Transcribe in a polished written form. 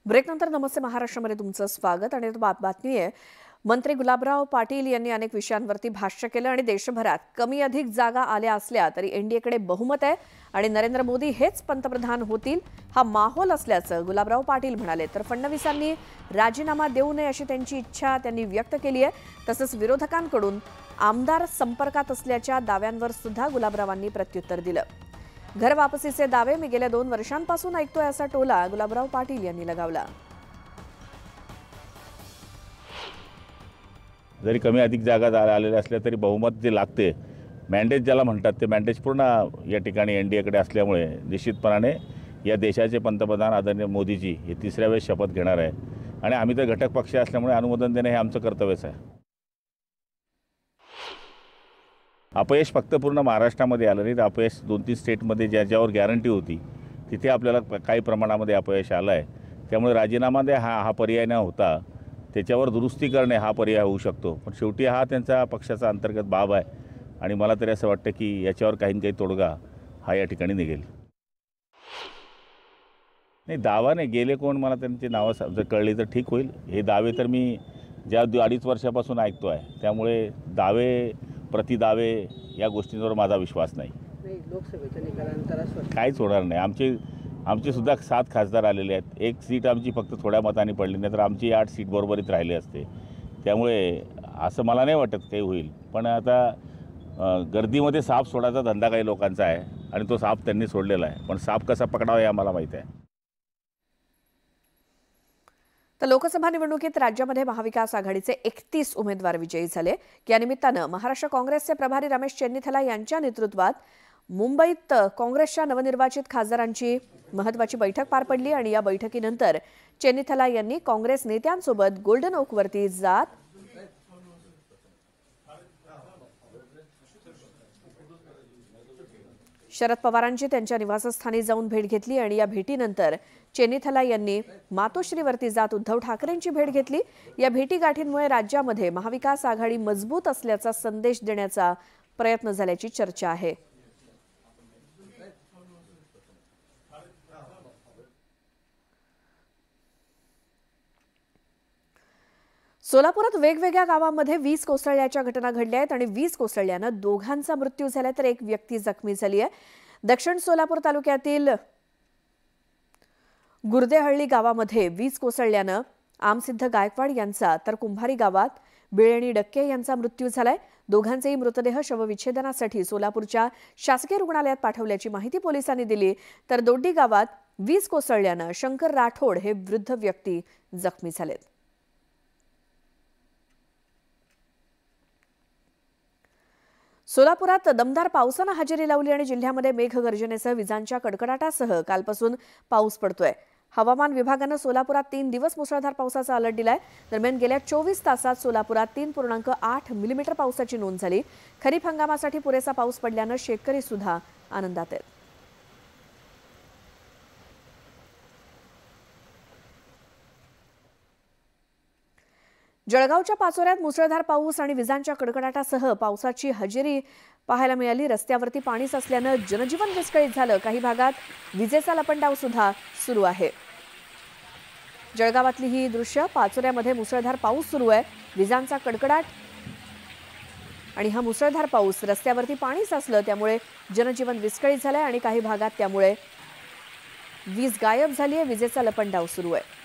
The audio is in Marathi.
ब्रेकनंतर नमस्ते महाराष्ट्रामध्ये तुमचं स्वागत आणि बातमी आहे। मंत्री गुलाबराव पाटील यांनी अनेक विषयांवरती भाष्य केलं आणि देशभरात कमी अधिक जागा आल्या असल्या तरी एनडीएकडे बहुमत आहे आणि नरेंद्र मोदी हेच पंतप्रधान होतील हा माहोल असल्याचं गुलाबराव पाटील म्हणाले। तर फडणवीसांनी राजीनामा देऊ नये अशी त्यांची इच्छा त्यांनी व्यक्त केली आहे। तसंच विरोधकांकडून आमदार संपर्कात असल्याच्या दाव्यांवर सुद्धा गुलाबरावांनी प्रत्युत्तर दिलं। घर वापसीचे दावे मी गेल्या 2 वर्षांपासून ऐकतोय असा टोला गुलाबराव पाटील यांनी लगावला। जरी कमी अधिक जागा आलेल्या असल्या तरी बहुमत जे लागते मॅन्डेट ज्याला म्हणतात ते मॅन्डेट पूर्ण या ठिकाणी एनडीएकडे असल्यामुळे निश्चितपणाने या देशाचे पंतप्रधान आदरणीय मोदीजी हे 3ऱ्या वेळेस शपथ घेणार आहे आणि आम्ही तर घटक पक्ष असल्यामुळे अनुमोदन देणे हे आमचं कर्तव्यच आहे। अपयश फक्त पूर्ण महाराष्ट्रामध्ये आलं नाही तर अपयश 2-3 स्टेटमध्ये ज्याच्यावर गॅरंटी होती तिथे आपल्याला काही प्रमाणामध्ये अपयश आलं आहे। त्यामुळे राजीनामा दे हा पर्याय न होता त्याच्यावर दुरुस्ती करणे हा पर्याय होऊ शकतो, पण शेवटी हा त्यांचा पक्षाचा अंतर्गत बाब आहे आणि मला तरी असं वाटतं की याच्यावर काही तोडगा हा या ठिकाणी निघेल। नाही दावा नाही गेले कोण मला त्यांची नावं जर कळली तर ठीक होईल। हे दावे तर मी ज्या 2.5 वर्षापासून ऐकतो आहे त्यामुळे दावे प्रतिदावे या गोष्टींवर माझा विश्वास नाही। लोकसभेच्या निकालानंतर काहीच होणार नाही। आमचे सुद्धा 7 खासदार आलेले आहेत। एक सीट आमची फक्त थोड्या मतांनी पडली नाही तर आमची 8 सीट बरोबरीत राहिली असते। त्यामुळे असं मला नाही वाटत काही होईल, पण आता गर्दीमध्ये साप सोडायचा धंदा काही लोकांचा आहे आणि तो साप त्यांनी सोडलेला आहे, पण साप कसा पकडावा हे आम्हाला माहीत आहे। तर लोकसभा निवडणुकीत राज्यामध्ये महाविकास आघाडीचे 31 उमेदवार विजयी झाले। या निमित्तानं महाराष्ट्र काँग्रेसचे प्रभारी रमेश चेन्नीथला यांच्या नेतृत्वात मुंबईत काँग्रेसच्या नवनिर्वाचित खासदारांची महत्त्वाची बैठक पार पडली आणि या बैठकीनंतर चेन्नीथला यांनी काँग्रेस नेत्यांसोबत गोल्डन ओकवरती जात शरद पवारांची त्यांच्या निवासस्थानी जाऊन भेट घेतली आणि या भेटीनंतर चेन्नीथला यांनी मातोश्रीवरती जात उद्धव ठाकरेंची भेट घेतली। या भेटीगाठींमुळे राज्यामध्ये महाविकास आघाडी मजबूत असल्याचा संदेश देण्याचा प्रयत्न झाल्याची चर्चा आहे। सोलापुरात वेगवेगळ्या गावांमध्ये वीज कोसळल्याच्या घटना घडल्या आहेत आणि वीज कोसळल्यानं दोघांचा मृत्यू झाला तर एक व्यक्ती जखमी झाली आहे। दक्षिण सोलापूर तालुक्यातील गुर्देहळ्ळी गावामध्ये वीज कोसळल्यानं आमसिद्ध गायकवाड यांचा तर कुंभारी गावात बिळेणी डक्के यांचा मृत्यू झालाय। दोघांचेही मृतदेह शवविच्छेदनासाठी सोलापूरच्या शासकीय रुग्णालयात पाठवल्याची माहिती पोलिसांनी दिली। तर दोड्डी गावात वीज कोसळल्यानं शंकर राठोड हे वृद्ध व्यक्ती जखमी झालेत। सोलापुरात दमदार पावसानं हजेरी लावली आणि जिल्ह्यामध्ये मेघगर्जनेसह विजांच्या कडकडाटासह कालपासून पाऊस पडतोय। हवामान विभागानं सोलापुरात 3 दिवस मुसळधार पावसाचा अलर्ट दिलाय। दरम्यान गेल्या 24 तासात सोलापुरात 3.8 मिलीमीटर पावसाची नोंद झाली। खरीप हंगामासाठी पुरेसा पाऊस पडल्यानं शेतकरी सुद्धा आनंदात आहेत। जळगावच्या पाचोऱ्यात मुसळधार पाऊस आणि विजांच्या कडकडाटासह पावसाची हजेरी पाहायला मिळाली। रस्त्यावरती पाणी साचल्यानं जनजीवन विस्कळीत झालं। काही भागात विजेचा लपंडाव सुद्धा सुरू आहे। जळगावातली ही दृश्य पाचोऱ्यामध्ये मुसळधार पाऊस सुरू आहे। विजांचा कडकडाट आणि हा मुसळधार पाऊस रस्त्यावरती पाणी साचलं त्यामुळे जनजीवन विस्कळीत झालंय आणि काही भागात त्यामुळे वीज गायब झाली आहे। विजेचा लपंडाव सुरू आहे।